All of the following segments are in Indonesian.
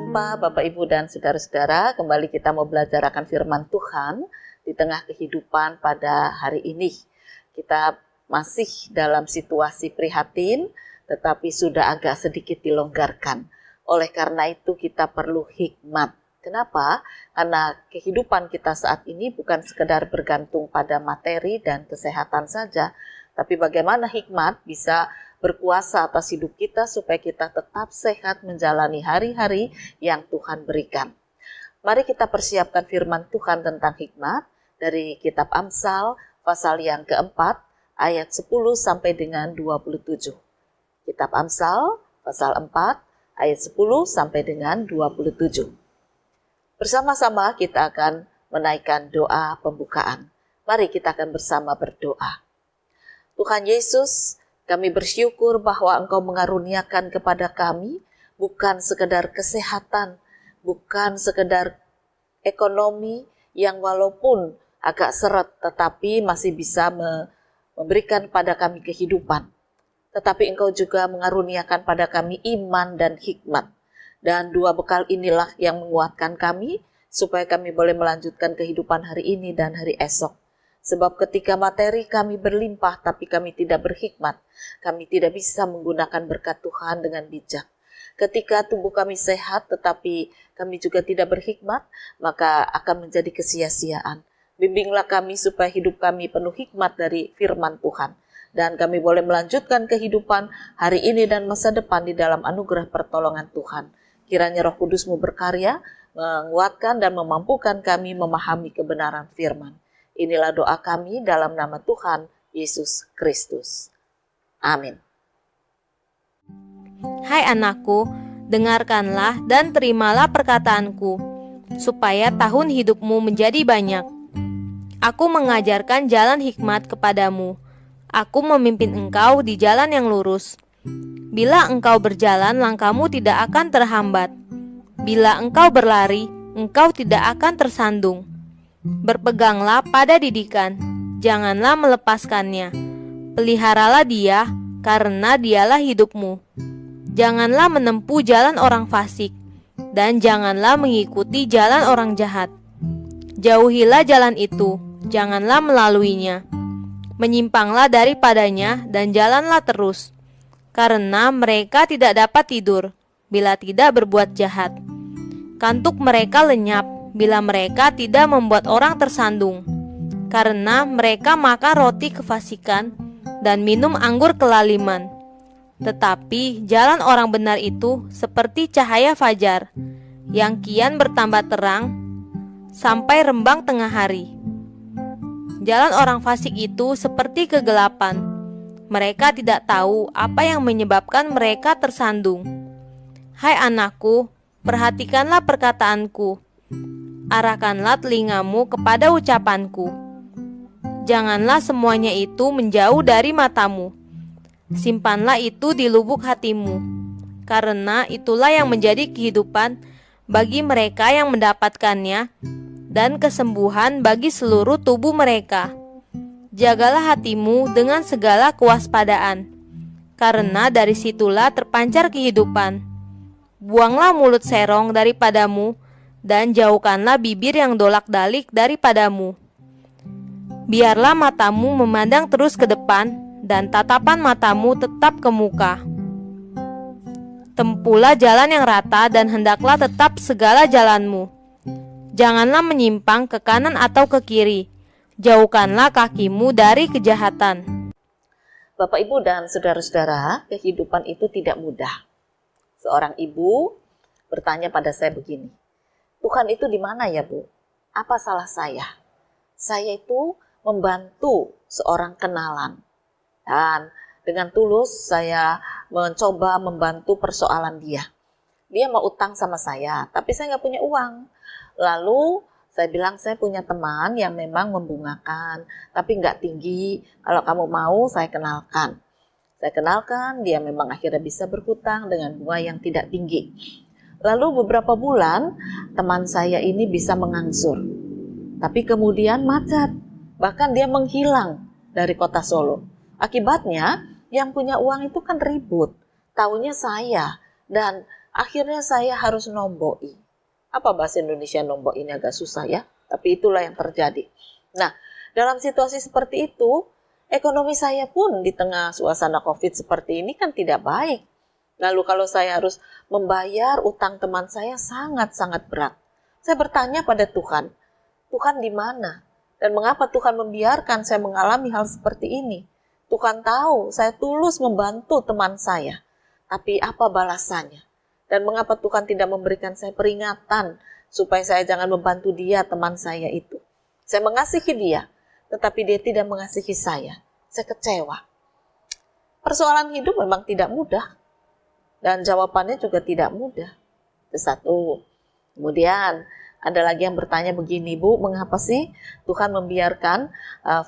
jumpa Bapak Ibu dan saudara-saudara, kembali kita mau belajar akan firman Tuhan di tengah kehidupan pada hari ini. Kita masih dalam situasi prihatin, tetapi sudah agak sedikit dilonggarkan. Oleh karena itu kita perlu hikmat. Kenapa? Karena kehidupan kita saat ini bukan sekedar bergantung pada materi dan kesehatan saja, tapi bagaimana hikmat bisa berkuasa atas hidup kita supaya kita tetap sehat menjalani hari-hari yang Tuhan berikan. Mari kita persiapkan firman Tuhan tentang hikmat dari kitab Amsal pasal yang keempat ayat 10 sampai dengan 27. Kitab Amsal pasal 4 ayat 10 sampai dengan 27. Bersama-sama kita akan menaikkan doa pembukaan. Mari kita akan bersama berdoa. Tuhan Yesus, kami bersyukur bahwa Engkau mengaruniakan kepada kami bukan sekedar kesehatan, bukan sekedar ekonomi yang walaupun agak seret tetapi masih bisa memberikan pada kami kehidupan. Tetapi Engkau juga mengaruniakan pada kami iman dan hikmat. Dan dua bekal inilah yang menguatkan kami supaya kami boleh melanjutkan kehidupan hari ini dan hari esok. Sebab ketika materi kami berlimpah tapi kami tidak berhikmat, kami tidak bisa menggunakan berkat Tuhan dengan bijak. Ketika tubuh kami sehat tetapi kami juga tidak berhikmat, maka akan menjadi kesia-siaan. Bimbinglah kami supaya hidup kami penuh hikmat dari firman Tuhan. Dan kami boleh melanjutkan kehidupan hari ini dan masa depan di dalam anugerah pertolongan Tuhan. Kiranya Roh Kudus-Mu berkarya, menguatkan dan memampukan kami memahami kebenaran firman. Inilah doa kami dalam nama Tuhan Yesus Kristus. Amin. Hai anakku, dengarkanlah dan terimalah perkataanku, supaya tahun hidupmu menjadi banyak. Aku mengajarkan jalan hikmat kepadamu. Aku memimpin engkau di jalan yang lurus. Bila engkau berjalan, langkahmu tidak akan terhambat. Bila engkau berlari, engkau tidak akan tersandung. Berpeganglah pada didikan, janganlah melepaskannya. Peliharalah dia, karena dialah hidupmu. Janganlah menempuh jalan orang fasik, dan janganlah mengikuti jalan orang jahat. Jauhilah jalan itu, janganlah melaluinya. Menyimpanglah daripadanya, dan jalanlah terus. Karena mereka tidak dapat tidur, bila tidak berbuat jahat. Kantuk mereka lenyap, bila mereka tidak membuat orang tersandung, karena mereka makan roti kefasikan dan minum anggur kelaliman. Tetapi jalan orang benar itu seperti cahaya fajar, yang kian bertambah terang sampai rembang tengah hari. Jalan orang fasik itu seperti kegelapan. Mereka tidak tahu apa yang menyebabkan mereka tersandung. Hai anakku, perhatikanlah perkataanku. Arahkanlah telingamu kepada ucapanku. Janganlah semuanya itu menjauh dari matamu. Simpanlah itu di lubuk hatimu, karena itulah yang menjadi kehidupan bagi mereka yang mendapatkannya dan kesembuhan bagi seluruh tubuh mereka. Jagalah hatimu dengan segala kewaspadaan, karena dari situlah terpancar kehidupan. Buanglah mulut serong daripadamu, dan jauhkanlah bibir yang dolak-dalik daripadamu. Biarlah matamu memandang terus ke depan, dan tatapan matamu tetap ke muka. Tempuhlah jalan yang rata, dan hendaklah tetap segala jalanmu. Janganlah menyimpang ke kanan atau ke kiri. Jauhkanlah kakimu dari kejahatan. Bapak, Ibu, dan saudara-saudara, kehidupan itu tidak mudah. Seorang ibu bertanya pada saya begini, Tuhan itu di mana ya Bu? Apa salah saya? Saya itu membantu seorang kenalan. Dan dengan tulus saya mencoba membantu persoalan dia. Dia mau utang sama saya, tapi saya nggak punya uang. Lalu saya bilang saya punya teman yang memang membungakan, tapi nggak tinggi. Kalau kamu mau saya kenalkan. Saya kenalkan, dia memang akhirnya bisa berhutang dengan bunga yang tidak tinggi. Lalu beberapa bulan teman saya ini bisa mengangsur. Tapi kemudian macet, bahkan dia menghilang dari kota Solo. Akibatnya yang punya uang itu kan ribut. Taunya saya dan Akhirnya saya harus nomboi. Apa bahasa Indonesia nomboi ini agak susah ya, tapi itulah yang terjadi. Nah, dalam situasi seperti itu, ekonomi saya pun di tengah suasana COVID seperti ini kan tidak baik. Lalu kalau saya harus membayar utang teman saya sangat-sangat berat. Saya bertanya pada Tuhan, Tuhan di mana? Dan mengapa Tuhan membiarkan saya mengalami hal seperti ini? Tuhan tahu saya tulus membantu teman saya. Tapi apa balasannya? Dan mengapa Tuhan tidak memberikan saya peringatan supaya saya jangan membantu dia, teman saya itu? Saya mengasihi dia, tetapi dia tidak mengasihi saya. Saya kecewa. Persoalan hidup memang tidak mudah. Dan jawabannya juga tidak mudah. Itu satu. Kemudian ada lagi yang bertanya begini, Bu, mengapa sih Tuhan membiarkan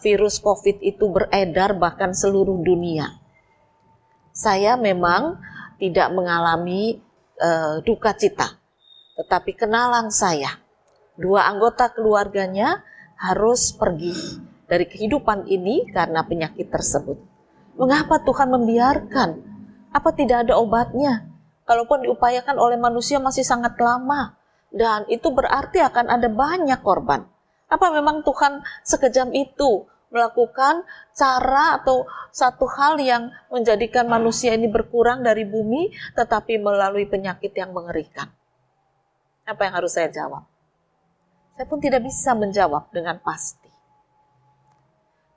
virus COVID itu beredar bahkan seluruh dunia? Saya memang tidak mengalami duka cita. Tetapi kenalan saya, 2 anggota keluarganya harus pergi dari kehidupan ini karena penyakit tersebut. Mengapa Tuhan membiarkan? Apa tidak ada obatnya? Kalaupun diupayakan oleh manusia masih sangat lama. Dan itu berarti akan ada banyak korban. Apa memang Tuhan sekejam itu melakukan cara atau satu hal yang menjadikan manusia ini berkurang dari bumi, tetapi melalui penyakit yang mengerikan? Apa yang harus saya jawab? Saya pun tidak bisa menjawab dengan pasti.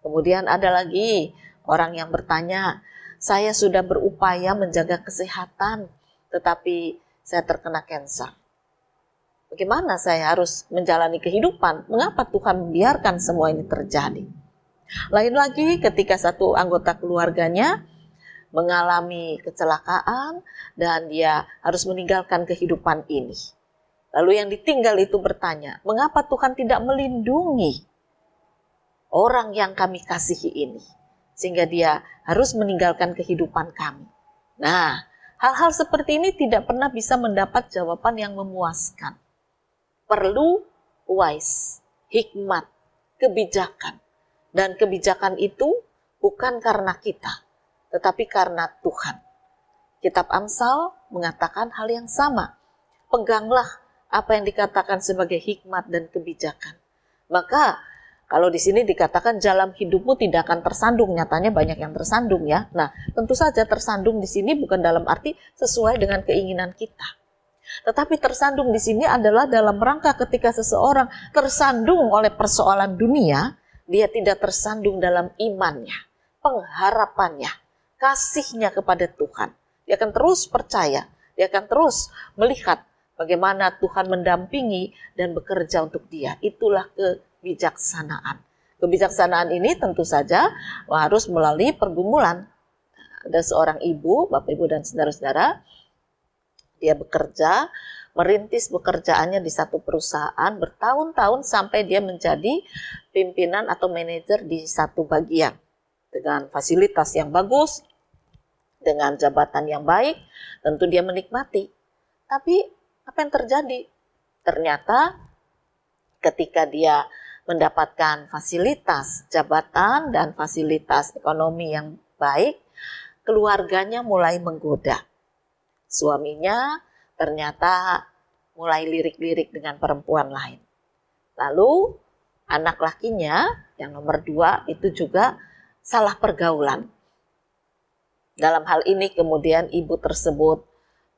Kemudian ada lagi orang yang bertanya, saya sudah berupaya menjaga kesehatan, tetapi saya terkena kanker. Bagaimana saya harus menjalani kehidupan? Mengapa Tuhan membiarkan semua ini terjadi? Lain lagi ketika satu anggota keluarganya mengalami kecelakaan dan dia harus meninggalkan kehidupan ini. Lalu yang ditinggal itu bertanya, mengapa Tuhan tidak melindungi orang yang kami kasihi ini? Sehingga dia harus meninggalkan kehidupan kami. Nah, hal-hal seperti ini tidak pernah bisa mendapat jawaban yang memuaskan. Perlu wise, hikmat, kebijakan. Dan kebijakan itu bukan karena kita, tetapi karena Tuhan. Kitab Amsal mengatakan hal yang sama. Peganglah apa yang dikatakan sebagai hikmat dan kebijakan. Maka kalau di sini dikatakan dalam hidupmu tidak akan tersandung, nyatanya banyak yang tersandung ya. Nah, tentu saja tersandung di sini bukan dalam arti sesuai dengan keinginan kita. Tetapi tersandung di sini adalah dalam rangka ketika seseorang tersandung oleh persoalan dunia, dia tidak tersandung dalam imannya, pengharapannya, kasihnya kepada Tuhan. Dia akan terus percaya, dia akan terus melihat bagaimana Tuhan mendampingi dan bekerja untuk dia. Itulah kebijaksanaan. Kebijaksanaan ini tentu saja harus melalui pergumulan. Ada seorang ibu, Bapak Ibu dan saudara-saudara, dia bekerja, merintis pekerjaannya di satu perusahaan bertahun-tahun sampai dia menjadi pimpinan atau manajer di satu bagian. Dengan fasilitas yang bagus, dengan jabatan yang baik, tentu dia menikmati. Tapi apa yang terjadi? Ternyata ketika dia mendapatkan fasilitas jabatan dan fasilitas ekonomi yang baik, keluarganya mulai menggoda. Suaminya ternyata mulai lirik-lirik dengan perempuan lain. Lalu anak lakinya yang nomor 2 itu juga salah pergaulan. Dalam hal ini kemudian ibu tersebut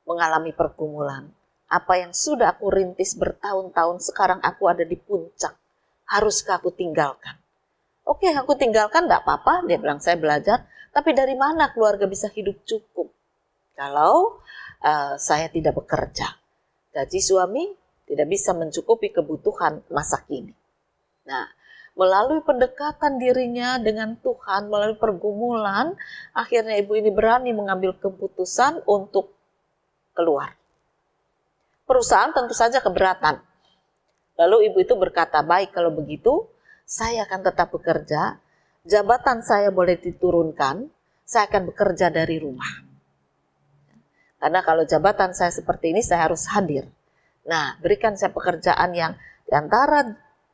mengalami pergumulan. Apa yang sudah aku rintis bertahun-tahun, sekarang aku ada di puncak. Haruskah aku tinggalkan? Oke, aku tinggalkan, enggak apa-apa. Dia bilang, saya belajar. Tapi dari mana keluarga bisa hidup cukup? Kalau saya tidak bekerja. Gaji suami tidak bisa mencukupi kebutuhan masa kini. Nah, melalui pendekatan dirinya dengan Tuhan, melalui pergumulan, akhirnya ibu ini berani mengambil keputusan untuk keluar. Perusahaan tentu saja keberatan. Lalu ibu itu berkata, baik kalau begitu, saya akan tetap bekerja, jabatan saya boleh diturunkan, saya akan bekerja dari rumah. Karena kalau jabatan saya seperti ini, saya harus hadir. Nah, berikan saya pekerjaan yang di antara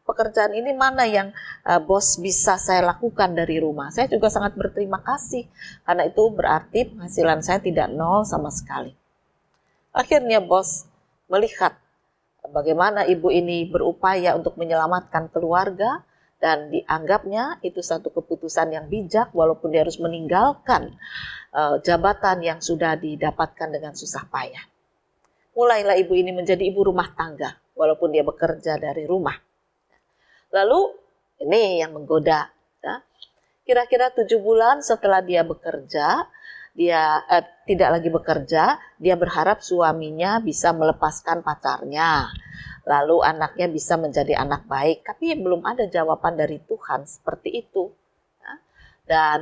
pekerjaan ini mana yang bos bisa saya lakukan dari rumah. Saya juga sangat berterima kasih, karena itu berarti penghasilan saya tidak nol sama sekali. Akhirnya bos melihat bagaimana ibu ini berupaya untuk menyelamatkan keluarga, dan dianggapnya itu satu keputusan yang bijak walaupun dia harus meninggalkan jabatan yang sudah didapatkan dengan susah payah. Mulailah ibu ini menjadi ibu rumah tangga walaupun dia bekerja dari rumah. Lalu ini yang menggoda. Ya. Kira-kira 7 bulan setelah dia bekerja, dia tidak lagi bekerja, dia berharap suaminya bisa melepaskan pacarnya. Lalu anaknya bisa menjadi anak baik, tapi belum ada jawaban dari Tuhan seperti itu. Ya. Dan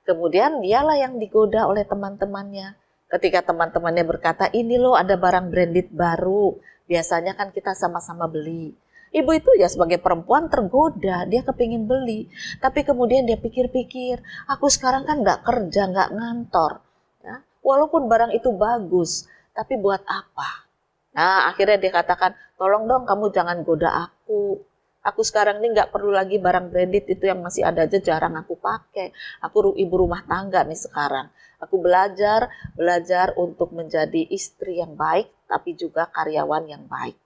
kemudian dialah yang digoda oleh teman-temannya. Ketika teman-temannya berkata, ini loh ada barang branded baru, biasanya kan kita sama-sama beli. Ibu itu ya sebagai perempuan tergoda, dia kepingin beli. Tapi kemudian dia pikir-pikir, aku sekarang kan gak kerja, gak ngantor. Ya. Walaupun barang itu bagus, tapi buat apa? Nah akhirnya dia katakan, tolong dong kamu jangan goda aku. Aku sekarang ini gak perlu lagi barang branded, itu yang masih ada aja jarang aku pakai. Aku ibu rumah tangga nih sekarang. Aku belajar untuk menjadi istri yang baik, tapi juga karyawan yang baik.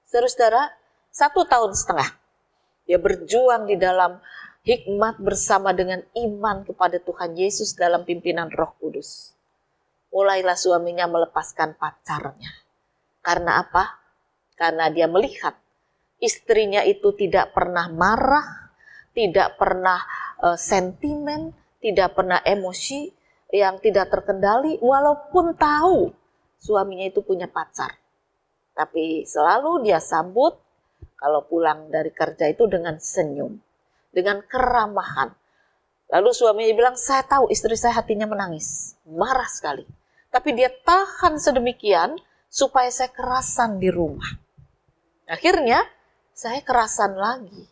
Saudara-saudara, 1,5 tahun dia berjuang di dalam hikmat bersama dengan iman kepada Tuhan Yesus dalam pimpinan Roh Kudus. Mulailah suaminya melepaskan pacarnya. Karena apa? Karena dia melihat istrinya itu tidak pernah marah, tidak pernah sentimen, tidak pernah emosi yang tidak terkendali, walaupun tahu suaminya itu punya pacar. Tapi selalu dia sambut kalau pulang dari kerja itu dengan senyum, dengan keramahan. Lalu suaminya bilang, saya tahu istri saya hatinya menangis, marah sekali. Tapi dia tahan sedemikian supaya saya kerasan di rumah. Akhirnya saya kerasan lagi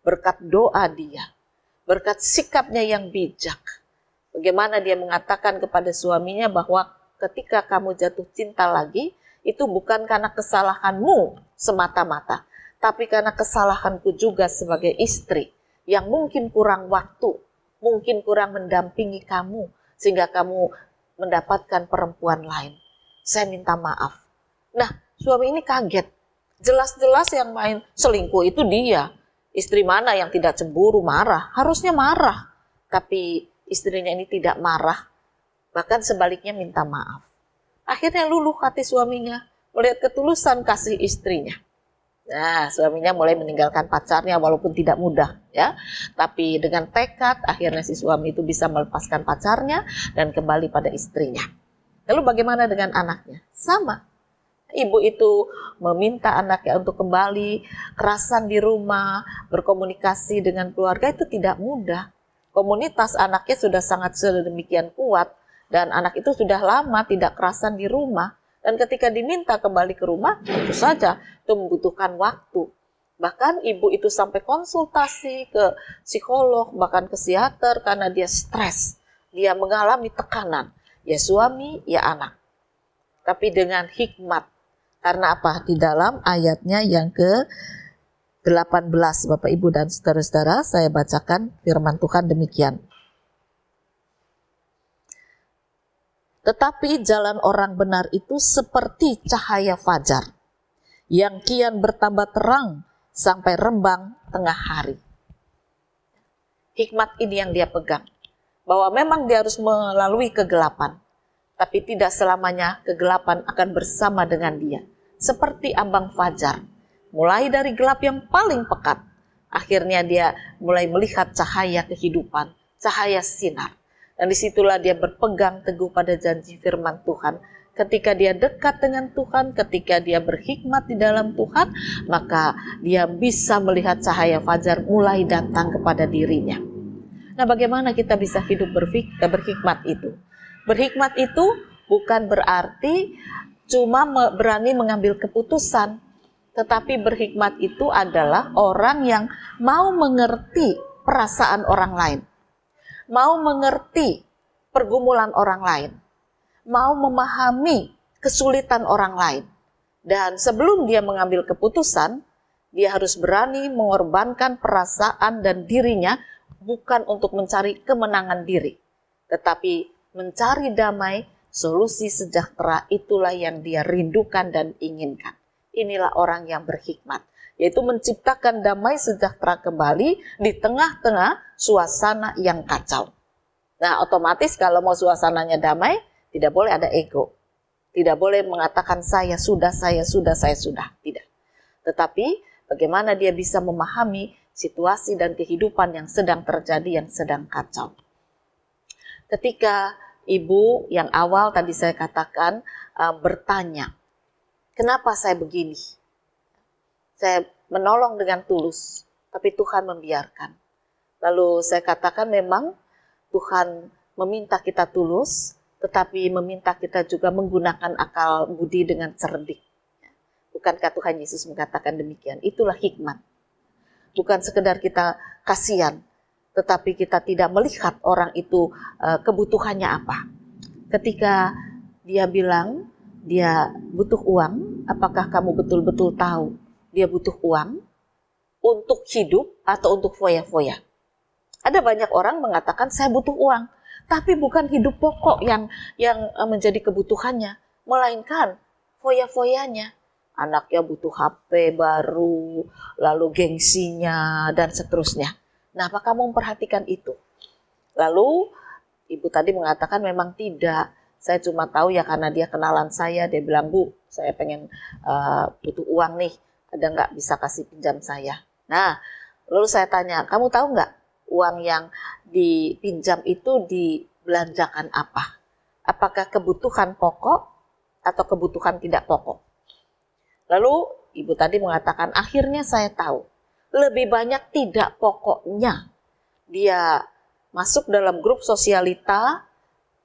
berkat doa dia, berkat sikapnya yang bijak. Bagaimana dia mengatakan kepada suaminya bahwa ketika kamu jatuh cinta lagi, itu bukan karena kesalahanmu semata-mata, tapi karena kesalahanku juga sebagai istri yang mungkin kurang waktu, mungkin kurang mendampingi kamu, sehingga kamu mendapatkan perempuan lain. Saya minta maaf. Nah, suami ini kaget. Jelas-jelas yang main selingkuh itu dia. Istri mana yang tidak cemburu, marah? Harusnya marah. Tapi istrinya ini tidak marah. Bahkan sebaliknya minta maaf. Akhirnya luluh hati suaminya melihat ketulusan kasih istrinya. Nah, suaminya mulai meninggalkan pacarnya walaupun tidak mudah, ya. Tapi dengan tekad akhirnya si suami itu bisa melepaskan pacarnya dan kembali pada istrinya. Lalu bagaimana dengan anaknya? Sama. Ibu itu meminta anaknya untuk kembali, kerasan di rumah, berkomunikasi dengan keluarga itu tidak mudah. Komunitas anaknya sudah sangat sedemikian kuat dan anak itu sudah lama tidak kerasan di rumah. Dan ketika diminta kembali ke rumah, tentu saja itu membutuhkan waktu. Bahkan ibu itu sampai konsultasi ke psikolog, bahkan ke psikiater karena dia stres. Dia mengalami tekanan, ya suami, ya anak. Tapi dengan hikmat. Karena apa? Di dalam ayatnya yang ke-18, Bapak Ibu dan saudara-saudara, saya bacakan firman Tuhan demikian. Tetapi jalan orang benar itu seperti cahaya fajar, yang kian bertambah terang sampai rembang tengah hari. Hikmat ini yang dia pegang, bahwa memang dia harus melalui kegelapan, tapi tidak selamanya kegelapan akan bersama dengan dia. Seperti ambang fajar, mulai dari gelap yang paling pekat, akhirnya dia mulai melihat cahaya kehidupan, cahaya sinar. Dan disitulah dia berpegang teguh pada janji firman Tuhan. Ketika dia dekat dengan Tuhan, ketika dia berhikmat di dalam Tuhan, maka dia bisa melihat cahaya fajar mulai datang kepada dirinya. Nah, bagaimana kita bisa hidup berhikmat itu? Berhikmat itu bukan berarti cuma berani mengambil keputusan, tetapi berhikmat itu adalah orang yang mau mengerti perasaan orang lain, mau mengerti pergumulan orang lain, mau memahami kesulitan orang lain. Dan sebelum dia mengambil keputusan, dia harus berani mengorbankan perasaan dan dirinya, bukan untuk mencari kemenangan diri, tetapi mencari damai Solusi sejahtera itulah yang dia rindukan dan inginkan. Inilah orang yang berhikmat, yaitu menciptakan damai sejahtera kembali di tengah-tengah suasana yang kacau. Nah, otomatis kalau mau suasananya damai, tidak boleh ada ego. Tidak boleh mengatakan saya sudah. Tidak. Tetapi bagaimana dia bisa memahami situasi dan kehidupan yang sedang terjadi, yang sedang kacau. Ketika ibu yang awal tadi saya katakan bertanya, kenapa saya begini? Saya menolong dengan tulus, tapi Tuhan membiarkan. Lalu saya katakan memang Tuhan meminta kita tulus, tetapi meminta kita juga menggunakan akal budi dengan cerdik. Bukankah Tuhan Yesus mengatakan demikian? Itulah hikmat. Bukan sekedar kita kasihan, tetapi kita tidak melihat orang itu kebutuhannya apa. Ketika dia bilang dia butuh uang, apakah kamu betul-betul tahu dia butuh uang untuk hidup atau untuk foya-foya? Ada banyak orang mengatakan saya butuh uang, tapi bukan hidup pokok yang menjadi kebutuhannya, melainkan foya-foyanya. Anaknya butuh HP baru, lalu gengsinya, dan seterusnya. Nah, apa kamu memperhatikan itu? Lalu, ibu tadi mengatakan memang tidak. Saya cuma tahu ya karena dia kenalan saya, dia bilang, Bu, saya pengen butuh uang nih, ada nggak bisa kasih pinjam saya? Nah, lalu saya tanya, kamu tahu nggak uang yang dipinjam itu dibelanjakan apa? Apakah kebutuhan pokok atau kebutuhan tidak pokok? Lalu ibu tadi mengatakan akhirnya saya tahu lebih banyak tidak pokoknya. Dia masuk dalam grup sosialita,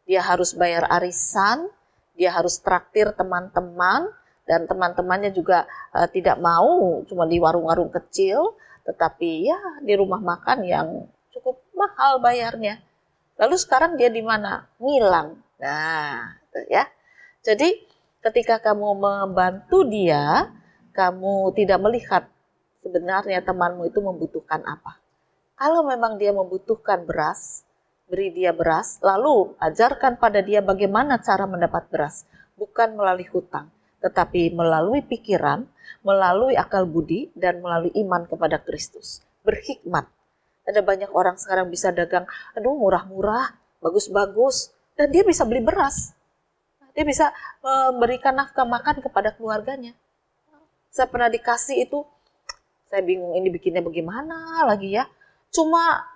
dia harus bayar arisan, dia harus traktir teman-teman, dan teman-temannya juga tidak mau cuma di warung-warung kecil, tetapi ya di rumah makan yang cukup mahal bayarnya. Lalu sekarang dia di mana? Ngilang. Nah, ya. Jadi ketika kamu membantu dia, kamu tidak melihat sebenarnya temanmu itu membutuhkan apa. Kalau memang dia membutuhkan beras, beri dia beras, lalu ajarkan pada dia bagaimana cara mendapat beras. Bukan melalui hutang, tetapi melalui pikiran, melalui akal budi, dan melalui iman kepada Kristus. Berhikmat. Ada banyak orang sekarang bisa dagang, aduh murah-murah, bagus-bagus, dan dia bisa beli beras. Dia bisa memberikan nafkah makan kepada keluarganya. Saya pernah dikasih itu, saya bingung ini bikinnya bagaimana lagi ya. Cuma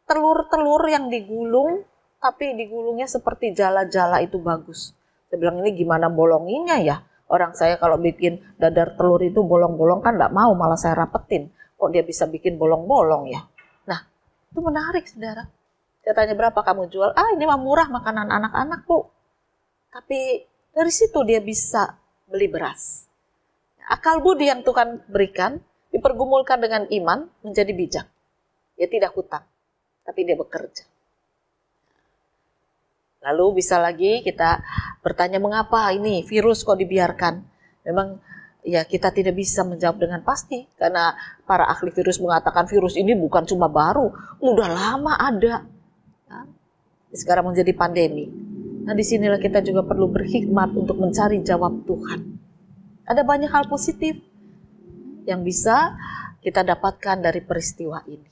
telur-telur yang digulung, tapi digulungnya seperti jala-jala itu bagus. Saya bilang ini gimana bolonginnya ya. Orang saya kalau bikin dadar telur itu bolong-bolong kan nggak mau, malah saya rapetin. Kok dia bisa bikin bolong-bolong ya. Nah, itu menarik saudara. Saya tanya berapa kamu jual? Ini mah murah makanan anak-anak Bu. Tapi dari situ dia bisa beli beras. Akal budi yang Tuhan berikan dipergumulkan dengan iman menjadi bijak. Dia tidak hutang, tapi dia bekerja. Lalu bisa lagi kita bertanya mengapa ini virus kok dibiarkan. Memang ya kita tidak bisa menjawab dengan pasti. Karena para ahli virus mengatakan virus ini bukan cuma baru, udah lama ada. Sekarang menjadi pandemi. Nah, disinilah kita juga perlu berhikmat untuk mencari jawab Tuhan. Ada banyak hal positif yang bisa kita dapatkan dari peristiwa ini.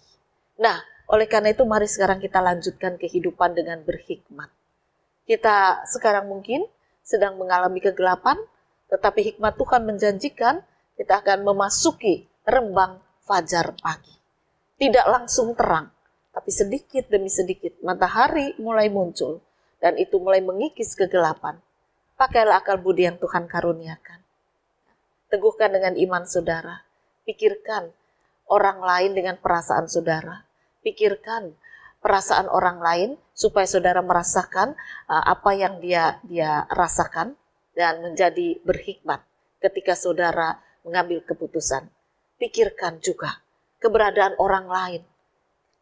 Nah, oleh karena itu mari sekarang kita lanjutkan kehidupan dengan berhikmat. Kita sekarang mungkin sedang mengalami kegelapan, tetapi hikmat Tuhan menjanjikan kita akan memasuki rembang fajar pagi. Tidak langsung terang, tapi sedikit demi sedikit matahari mulai muncul. Dan itu mulai mengikis kegelapan. Pakailah akal budi yang Tuhan karuniakan. Teguhkan dengan iman saudara. Pikirkan orang lain dengan perasaan saudara. Pikirkan perasaan orang lain supaya saudara merasakan apa yang dia rasakan dan menjadi berhikmat ketika saudara mengambil keputusan. Pikirkan juga keberadaan orang lain.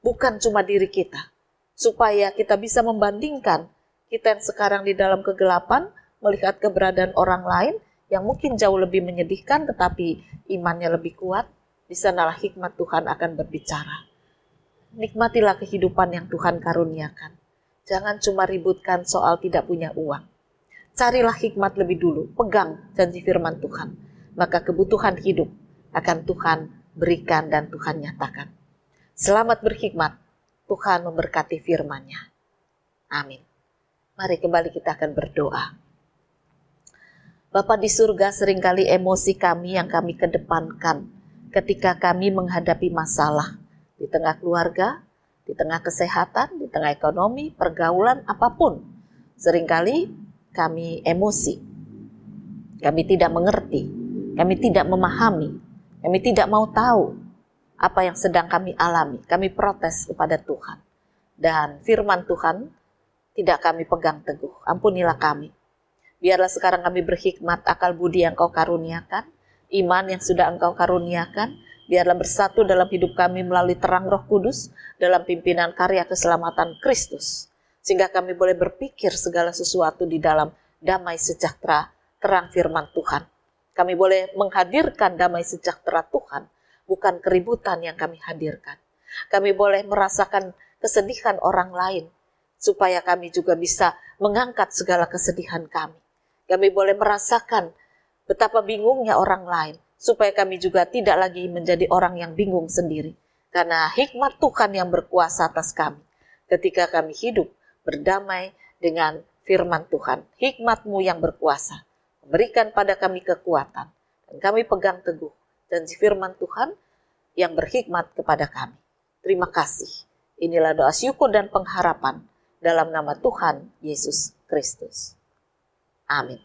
Bukan cuma diri kita. Supaya kita bisa membandingkan kita yang sekarang di dalam kegelapan, melihat keberadaan orang lain yang mungkin jauh lebih menyedihkan tetapi imannya lebih kuat, di sanalah hikmat Tuhan akan berbicara. Nikmatilah kehidupan yang Tuhan karuniakan. Jangan cuma ributkan soal tidak punya uang. Carilah hikmat lebih dulu, pegang janji firman Tuhan. Maka kebutuhan hidup akan Tuhan berikan dan Tuhan nyatakan. Selamat berhikmat, Tuhan memberkati firman-Nya. Amin. Mari kembali kita akan berdoa. Bapa di surga, seringkali emosi kami yang kami kedepankan ketika kami menghadapi masalah di tengah keluarga, di tengah kesehatan, di tengah ekonomi, pergaulan, apapun. Seringkali kami emosi, kami tidak mengerti, kami tidak memahami, kami tidak mau tahu apa yang sedang kami alami. Kami protes kepada Tuhan. Dan firman Tuhan tidak kami pegang teguh. Ampunilah kami. Biarlah sekarang kami berhikmat, akal budi yang Kau karuniakan, iman yang sudah Engkau karuniakan, biarlah bersatu dalam hidup kami melalui terang Roh Kudus, dalam pimpinan karya keselamatan Kristus. Sehingga kami boleh berpikir segala sesuatu di dalam damai sejahtera, terang firman Tuhan. Kami boleh menghadirkan damai sejahtera Tuhan, bukan keributan yang kami hadirkan. Kami boleh merasakan kesedihan orang lain, supaya kami juga bisa mengangkat segala kesedihan kami. Kami boleh merasakan betapa bingungnya orang lain, supaya kami juga tidak lagi menjadi orang yang bingung sendiri. Karena hikmat Tuhan yang berkuasa atas kami, ketika kami hidup berdamai dengan firman Tuhan. Hikmat-Mu yang berkuasa, memberikan pada kami kekuatan, dan kami pegang teguh janji firman Tuhan yang berhikmat kepada kami. Terima kasih. Inilah doa syukur dan pengharapan dalam nama Tuhan Yesus Kristus. Amin.